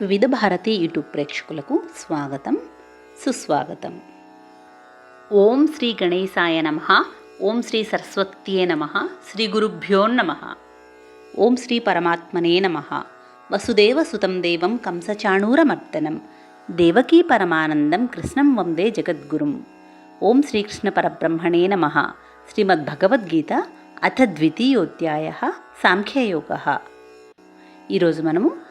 వివిధ భారతి యూట్యూబ్ ప్రేక్షకులకు స్వాగతం సుస్వాగతం. ఓం శ్రీ గణేశాయ నమః. ఓం శ్రీ సరస్వత్యే నమః. శ్రీ గురుభ్యో నమః. ఓం శ్రీ పరమాత్మనే నమః. వసుదేవసుతం దేవం కంసచాణూరమర్దనం దేవకీ పరమానందం కృష్ణం వందే జగద్గురుం. ఓం శ్రీకృష్ణ పరబ్రహ్మణే నమః. శ్రీమద్భగవద్గీత అథ ద్వితీయోధ్యాయః సాంఖ్యయోగః. ఈరోజు మనము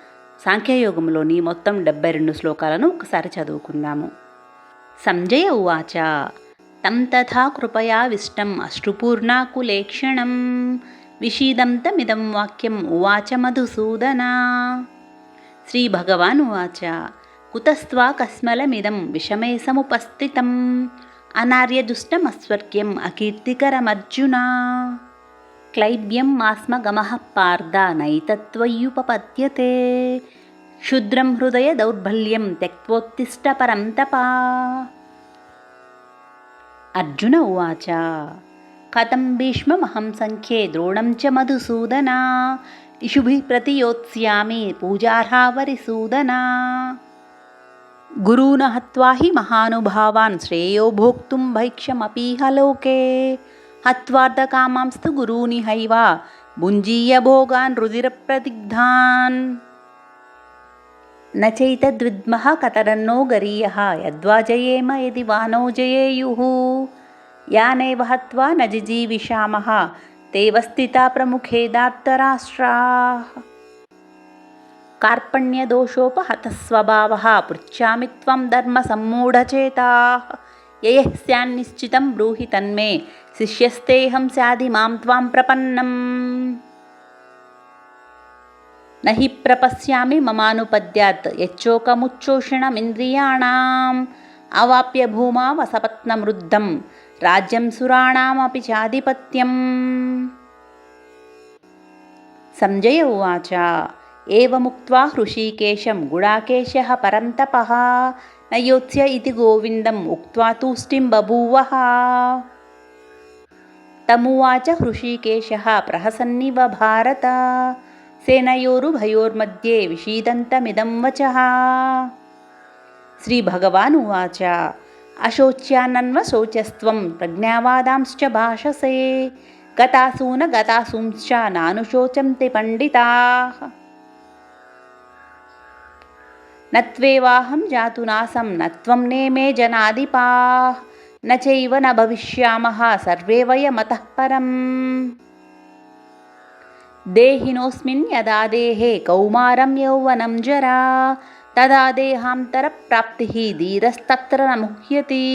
సాంఖ్యయోగంలోని మొత్తం 72 శ్లోకాలను ఒకసారి చదువుకుందాము. సంజయ ఉవాచ తం తథా కృపయావిష్టం అశ్రుపూర్ణాకులేక్షణం విషీదంతమిదం వాక్యం ఉవాచ మధుసూదన. శ్రీభగవాన్ ఉవాచ కుతస్త్వా కస్మలమిదం విషమే సముపస్థితం అనార్యదుష్టమస్వర్గ్యం అకీర్తికరమర్జున. క్లైబ్యం మాస్మగమః పార్థ నైతత్వయ్యుపపద్యతే క్షుద్రం హృదయ దౌర్బల్యం త్యక్త్వోత్తిష్ట పరం తప. అర్జున ఉవాచ కథం భీష్మమహం సంఖ్యే ద్రోణం చ మధుసూదన ఇషుభిః ప్రతియోత్స్యామి పూజార్హావరిసూదన. గురూన్ హత్వా హి మహానుభావాన్ శ్రేయో భోక్తుం భైక్ష్యమపీహ లోకే హత్వార్థకామాంస్తు గురూని హైవ భుంజీయ భోగాన్ రుధిరప్రదిగ్ధాన్. న చైతద్విద్మః కతరన్నో గరీయః యద్వా జయేమ యది వా నో జయేయుః యానేవ హత్వా న జిజీవిషామః తేవ స్థితా ప్రముఖే ధార్తరాష్ట్రాః. కార్పణ్యదోషోపహతస్వభావః పృచ్ఛామి త్వం ధర్మసమ్మూఢచేతాః యయః స్యాన్నిశ్చితం బ్రూహి తన్మే శిష్యస్తేహం స్యాది మాం త్వాం ప్రపన్నం. నహి ప్రపశ్యామి మమానుపద్యాత్ యచ్చోకముచ్చోషణమింద్రియాణాం అవాప్య భూమా వసపత్నమృద్ధం రాజ్యం సురాణామపి చాధిపత్యం. సంజయ ఉవాచ ఏవముక్త్వా హృషీకేశం గుడాకేశః పరంతపః న యోత్స్య ఇతి గోవిందం ఉక్త్వా తూష్టిం బభూవః. తమువాచ హృషీకేశః ప్రహసన్నివ భారత సేనయోరుభయోర్मध्ये విషీదంతమిదం వచః. శ్రీభగవాన్ ఉవాచ అశోచ్యానన్వశోచస్త్వం ప్రజ్ఞావాదాంశ్చ భాషసే గతాసూన గతాసూంశ్చ నానుశోచంతి పండితాః. నత్వేవాహం జాతునాసం నత్వం నేమే జనాధిపాః న చైవ న భవిష్యామః సర్వే వయమతః పరం. దేహినోస్మిన్ యదా దేహే కౌమారం యౌవనం జరా తదా దేహాంతరప్రాప్తిః ధీరస్తత్ర న ముహ్యతి.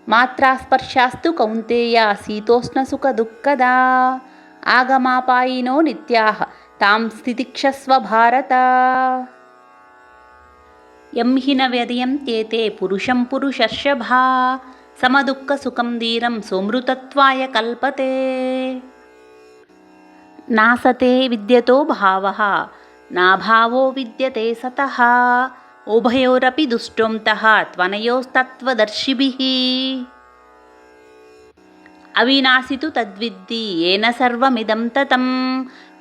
మాత్రాస్పర్శాస్తు కౌంతేయ శీతోష్ణసుఖదుఃఖదా ఆగమాపాయినో నిత్యాః తాం స్థితిక్షస్వ భారత. యం హి న వ్యదయంత్యేతే పురుషం పురుషర్షభా సమదుఃఖసుఖం ధీరం సోమృతత్వాయ కల్పతే. నాసతే విద్యతో భావః నాభావో విద్యతే సతః ఉభయోరపి దుష్టోంతః త్వనయోస్తత్వదర్శిభిః. అవినాశి తు తద్విద్ధి ఏన సర్వమిదం తతం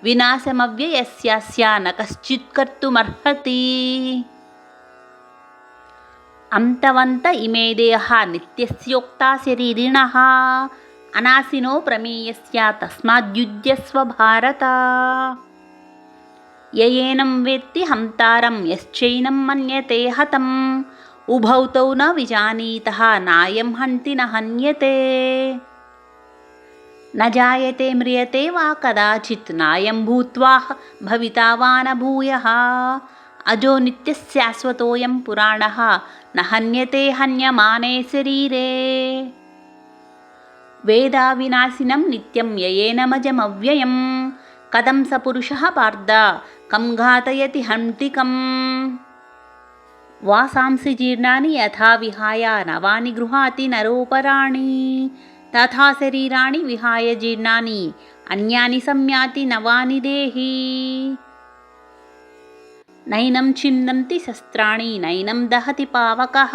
వినాశమవ్యయస్యాస్య న కశ్చిత్ కర్తుమర్హతి. అంతవంత ఇమే దేహ నిత్యస్యోక్తా శరీరిణః అనాశినో ప్రమేయస్య తస్మాద్యుధ్యస్వ భారత. యయేనం వేత్తి హంతారం యశ్చైనం మన్యతే హతం ఉభౌ తౌ న విజానీతః నాయం హంతి న హన్యతే. న జాయతే మ్రియతే వా కదాచిత్ నాయం భూత్వా భవితా వా న భూయః అజో నిత్యశాశ్వతోయం పురాణః న హన్యతే హన్యమానే శరీరే. వేదా వినాశినం నిత్యం యయేనమజమవ్యయం కథం స పురుషః పార్థ కం ఘాతయతి హంతికం. వాసాంసి జీర్ణాని యథా విహాయ నవాని గృహాతి నరోపరాణి తథా శరీరాణి విహాయ జీర్ణాని అన్యాని సంయాతి నవాని దేహి. నైనం ఛిన్నంతి శస్త్రాణి నైనం దహతి పావకః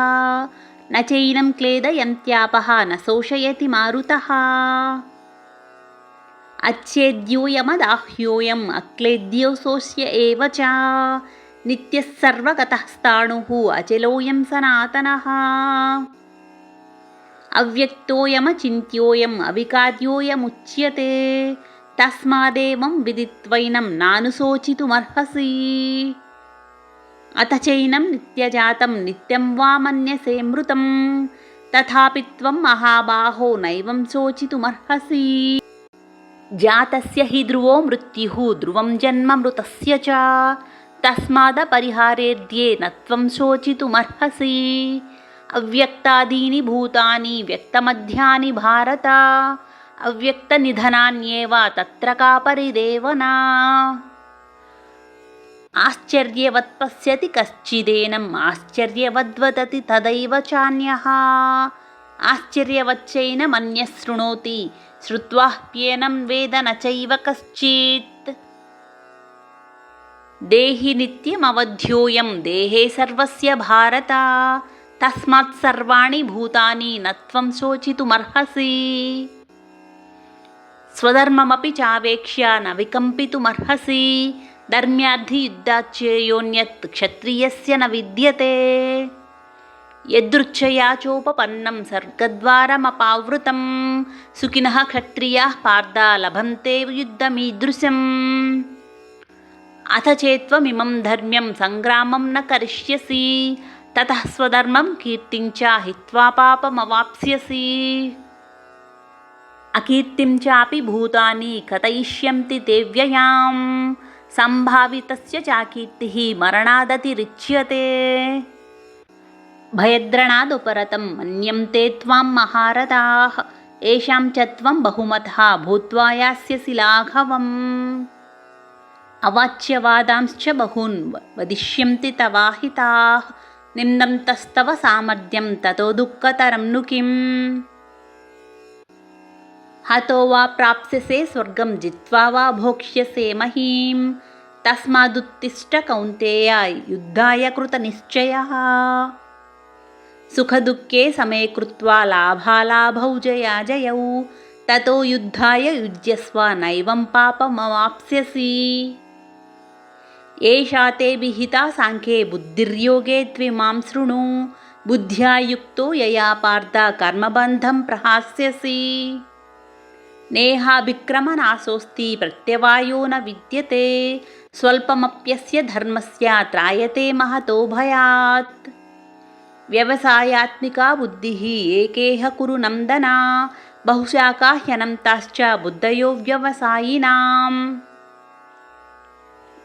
న చైనం క్లేదయంత్యాపః న శోషయతి మారుతః. अच्छेद्योयमदाह्योयम् अक्लेद्योऽसोऽस्य एव च నిత్యः సర్వగతः స్థాణుః అచలోయం సనాతనः అవ్యక్తోయమచింత్యోయం అవికార్యోయముచ్యతే తస్మాదేవం విదిత్వైనం నానుశోచితుమర్హసి అథ చైనం నిత్యజాతం నిత్యం వా మన్యసే మృతం తథాపి త్వం మహాబాహో నైవం శోచితుమర్హసి జాతస్య హి ధ్రువో మృత్యుః ధ్రువం జన్మ మృతస్య చ తస్మాదపరిహారేద్యే న త్వం శోచితుమర్హసి అవ్యక్తాదీని భూతాని వ్యక్తమధ్యాని భారత అవ్యక్తనిధనాన్యేవ తత్ర కా పరిదేవనా ఆశ్చర్యవత్ పశ్యతి కశ్చిదేనం ఆశ్చర్యవద్వదతి తదైవ చాన్యః ఆశ్చర్యవచ్చైనమన్యః శృణోతి శ్రుత్వాప్యేనం వేద న చైవ కశ్చిత్ దేహి నిత్యమవధ్యోయం దేహే సర్వస్య భారత తస్మాత్ సర్వాణి భూతాని న త్వం శోచితుమర్హసి స్వధర్మమపి చావేక్ష్య న వికంపితుమర్హసి ధర్మ్యార్థి యుద్ధాచ్చేయోన్యత్ క్షత్రియస్య న విద్యతే యదృచ్ఛయా చోపపన్నం సర్గద్వారమపావృతం సుఖినః క్షత్రియాః పార్థ లభంతే యుద్ధమీదృశం అథ చేత్వమిమం ధర్మ్యం సంగ్రామం న కరిష్యసి తతః స్వధర్మం కీర్తిం చ హిత్వా పాపమవాప్స్యసి అకీర్తిం చాపి భూతాని కథయిష్యంతి తే వ్యయాం సంభావితస్య చాకీర్తిః మరణాదతిరిచ్యతే భయద్రణాదుపరతం మన్యంతే త్వాం మహారథాః ఏషాం చ త్వం బహుమతః భూత్వా యాస్యసి లాఘవం అవాచ్యవాదాంశ్చ బహూన్ వదిష్యంతి తవాహితాః నిమ్నం తస్తవ సామర్థ్యం తతో దుఃఖతరం ను కిం హతో వా ప్రాప్స్యసే స్వర్గం జిత్వా వా భోక్ష్యసే మహీం తస్మాదుత్తిష్ట కౌంతేయ యుద్ధాయ కృతనిశ్చయః సుఖదుఃఖే సమే కృత్వా లాభాలాభౌ జయాజయౌ తతో యుద్ధాయ యుజ్యస్వ నైవం పాపమవాప్స్యసి ఏషా తే విహితా సాంఖ్యే బుద్ధిర్యోగే త్విమాం శృణు బుద్ధ్యా యుక్తో యయా పార్థ కర్మబంధం ప్రహాస్యసి నేహాభిక్రమనాశోస్తి ప్రత్యవాయో న విద్యతే స్వల్పమప్యస్య ధర్మస్య త్రాయతే మహతో భయాత్ వ్యవసాయాత్మికా బుద్ధిః ఏకేహ కురు నందన బహుశాఖా హ్యనంతాశ్చ బుద్ధయో వ్యవసాయినాం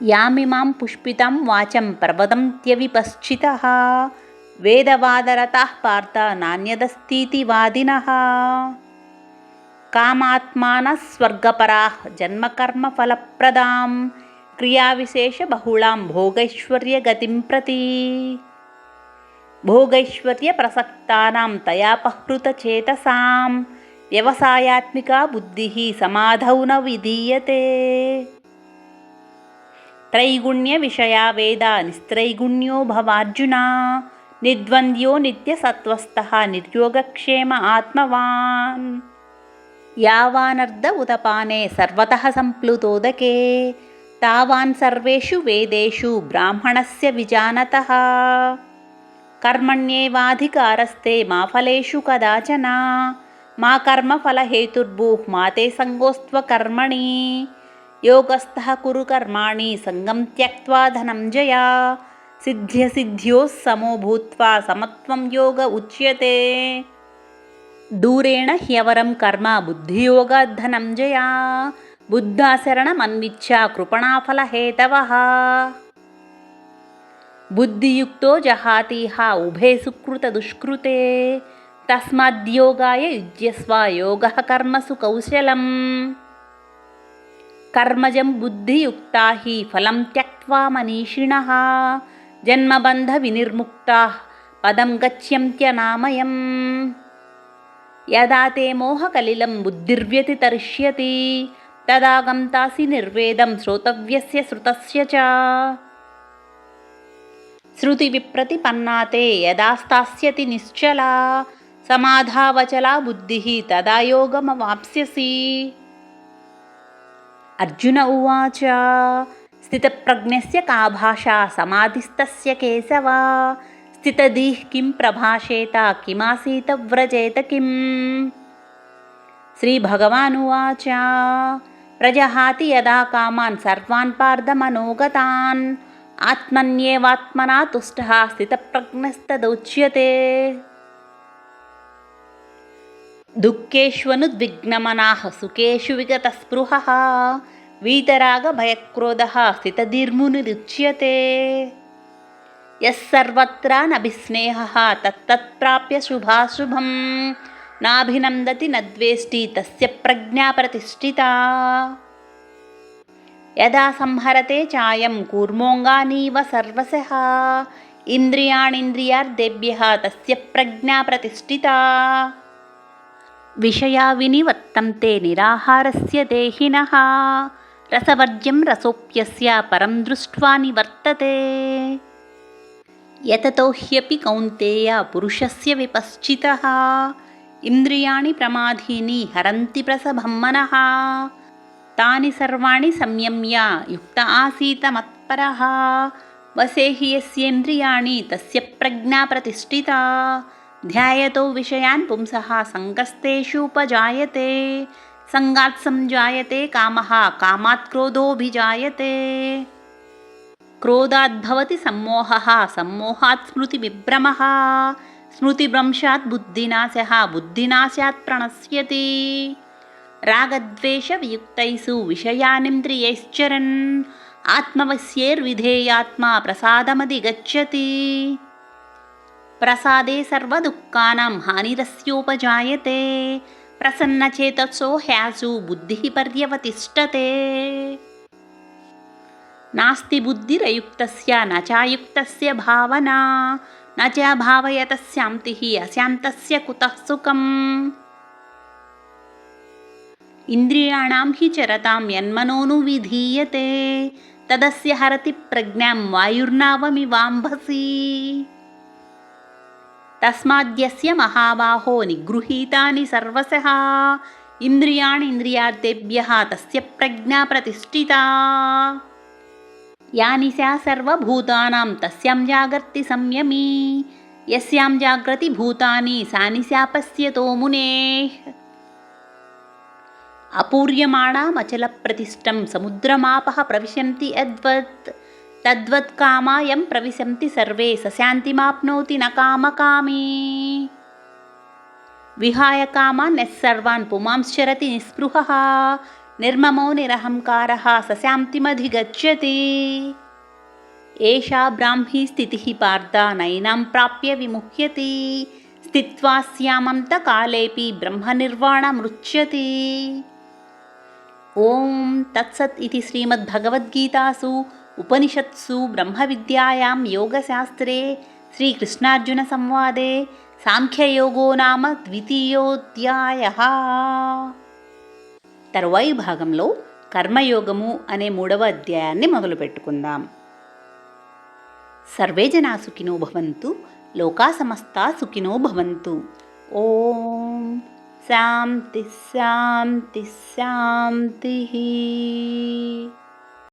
యామిమాం పుష్పితాం వాచం ప్రవదంత్యవిపశ్చితః వేదవాదరతాః పార్థ నాన్యదస్तीति వాదినః కామాత్మానః స్వర్గపరాః జన్మకర్మఫలప్రదాం క్రియావిశేషబహుళాం భోగైశ్వర్యగతిం ప్రతి భోగైశ్వర్యప్రసక్తానాం తయాపహృతచేతసాం వ్యవసాయాత్మికా బుద్ధిః సమాధౌ న విధీయతే త్రైగుణ్యవిషయా వేదా నిస్త్రైగుణ్యో భవార్జున నిర్ద్వంద్వో నిత్యసత్వస్థః నిర్యోగక్షేమ ఆత్మవాన్ యావానర్ధ ఉదపానే సర్వతః సంప్లుతోదకే తావాన్ సర్వేషు వేదేషు బ్రాహ్మణస్య విజానతః కర్మణ్యేవాధికారస్తే మా ఫలేషు కదాచన మా కర్మఫలహేతుర్భూః మా తే సంగోస్త్వ కర్మణి యోగస్థః కురు కర్మాణి సంగం త్యక్త్వా ధనంజయ సిద్ధ్యసిద్ధ్యోః సమో భూత్వా సమత్వం యోగ ఉచ్యతే దూరేణ హ్యవరం కర్మ బుద్ధియోగాద్ ధనంజయ బుద్ధాశరణమన్విచ్ఛ కృపణాఫలహేతవః బుద్ధియుక్తో జహాతిహ ఉభే సుకృతదుష్కృతే తస్మాద్యోగాయ యుజ్యస్వ యోగః కర్మసు కౌశలం కర్మజం బుద్ధియుక్తా హి ఫలం త్యక్త్వా మనీషిణః జన్మబంధ వినిర్ముక్తాః పదం గచ్యంత్యనామయం యదా తే మోహకలిలం బుద్ధిర్వ్యతితరిష్యతి తదా గంతాసి నిర్వేదం శ్రోతవ్యస్య శ్రుతస్య చ శృతి విప్రతిపన్నా తే యదా స్థాస్యతి నిశ్చలా సమాధావచలా బుద్ధిః తదా యోగమవాప్స్యసి అర్జున ఉవాచ స్థితప్రజ్ఞస్య కా భాషా సమాధిస్తస్య కేశవ స్థితధీః కిం ప్రభాషేత కిమాసీత వ్రజేత కిం. శ్రీభగవానువాచ ప్రజహాతి యదా కామాన్ సర్వాన్ పార్థ మనోగతాన్ ఆత్మన్యేవాత్మనా తుష్టః స్థితప్రజ్ఞస్తదోచ్యతే. దుఃఖేష్వనుద్విగ్నమనాః సుఖేషు విగతస్పృహः వీతరాగభయక్రోధः స్థితధీర్మునిరుచ్యతే. యః సర్వత్రానభిస్నేహः తత్తత్ప్రాప్య శుభాశుభం నాభినందతి నద్వేష్టి తస్య ప్రజ్ఞా ప్రతిష్ఠితా. యదా సంహరతే చాయం కూర్మోంగానీవ సర్వశః ఇంద్రియాణీంద్రియార్థేభ్యః తస్య ప్రజ్ఞా ప్రతిష్ఠితా. విషయా వినివర్తంతే నిరాహారస్య దేహినః రసవర్జ్యం రసోప్యస్య పరం దృష్ట్వా నివర్తతే. యతతో హ్యపి కౌంతేయ పురుషస్య విపశ్చితః ఇంద్రియాణి ప్రమాధీని హరంతి ప్రసభం మనః తాని సర్వాణి సంయమ్య యుక్త ఆసీత మత్పరః వసేహి యస్యేంద్రియాణి తస్య ప్రజ్ఞా ప్రతిష్ఠితా. ధ్యాయతో విషయాన్ పుంసః సంగస్తేషూపజాయతే సంగాత్ సంజాయతే కామః కామాత్ క్రోధోభిజాయతే క్రోధాద్భవతి సమ్మోహః సమ్మోహాత్ స్మృతివిభ్రమः స్మృతిభ్రంశాత్ బుద్ధినాశः బుద్ధినాశాత్ ప్రణశ్యతి. రాగద్వేషవియుక్తైషు విషయానింద్రియైశ్చరన్ ఆత్మవశ్యేర్విధేయాత్మా ప్రసాదమధిగచ్చతి. ప్రసాదే సర్వదుఃఖానాం హానిరస్యోపజాయతే ప్రసన్నచేతసో హ్యాసు బుద్ధిః పర్యవతిష్ఠతే. నాస్తి బుద్ధిరయుక్తస్య న చాయుక్తస్య భావనా న చ భావయతః శాంతిః అశాంతస్య కుతః సుఖం. ఇంద్రియాణాం హి చరతాం యన్మనోనువిధీయతే తదస్య హరతి ప్రజ్ఞాం వాయుర్నావమివాంభసి. తస్మాద్యస్య మహాబాహో నిగృహీతాని సర్వశః ఇంద్రియాణి ఇంద్రియార్థేభ్యః తస్య ప్రజ్ఞా ప్రతిష్ఠితా. యా నిశా సర్వభూతానాం తస్యాం జాగర్తి సంయమీ యస్యాం జాగ్రతి భూతాని సా నిశా పశ్యతో మునేః. అపూర్యమాణమచలప్రతిష్టం సముద్రమాపః ప్రవిశంతి యద్వత్ తద్వత్ కామాయం ప్రవిశంతి సర్వే సశాంతిమాప్నోతి న కామకామీ. విహాయ కామాన్ యస్సర్వాన్ పుమాంశ్చరతి నిస్పృహः నిర్మమో నిరహంకారः సశాంతిమధిగచ్చతి. ఏషా బ్రాహ్మీ స్థితిః పార్థ నైనాం ప్రాప్య విముహ్యతి స్థిత్వాస్యామంతకాలేపి బ్రహ్మనిర్వాణమృచ్యతి. ఓం తత్సత్ ఇది శ్రీమద్భగవద్గీతాసు ఉపనిషత్సు బ్రహ్మవిద్యాయాం యోగశాస్త్రే శ్రీకృష్ణార్జున సంవాదే సాంఖ్యయోగో నామ ద్వితీయోధ్యాయః. తరువాయి భాగంలో కర్మయోగము అనే 3వ అధ్యాయాన్ని మొదలు పెట్టుకుందాం. సర్వే జనా సుఖినో భవంతు లోకా సమస్తా సుఖినో భవంతు. ఓం శాంతి శాంతి శాంతి.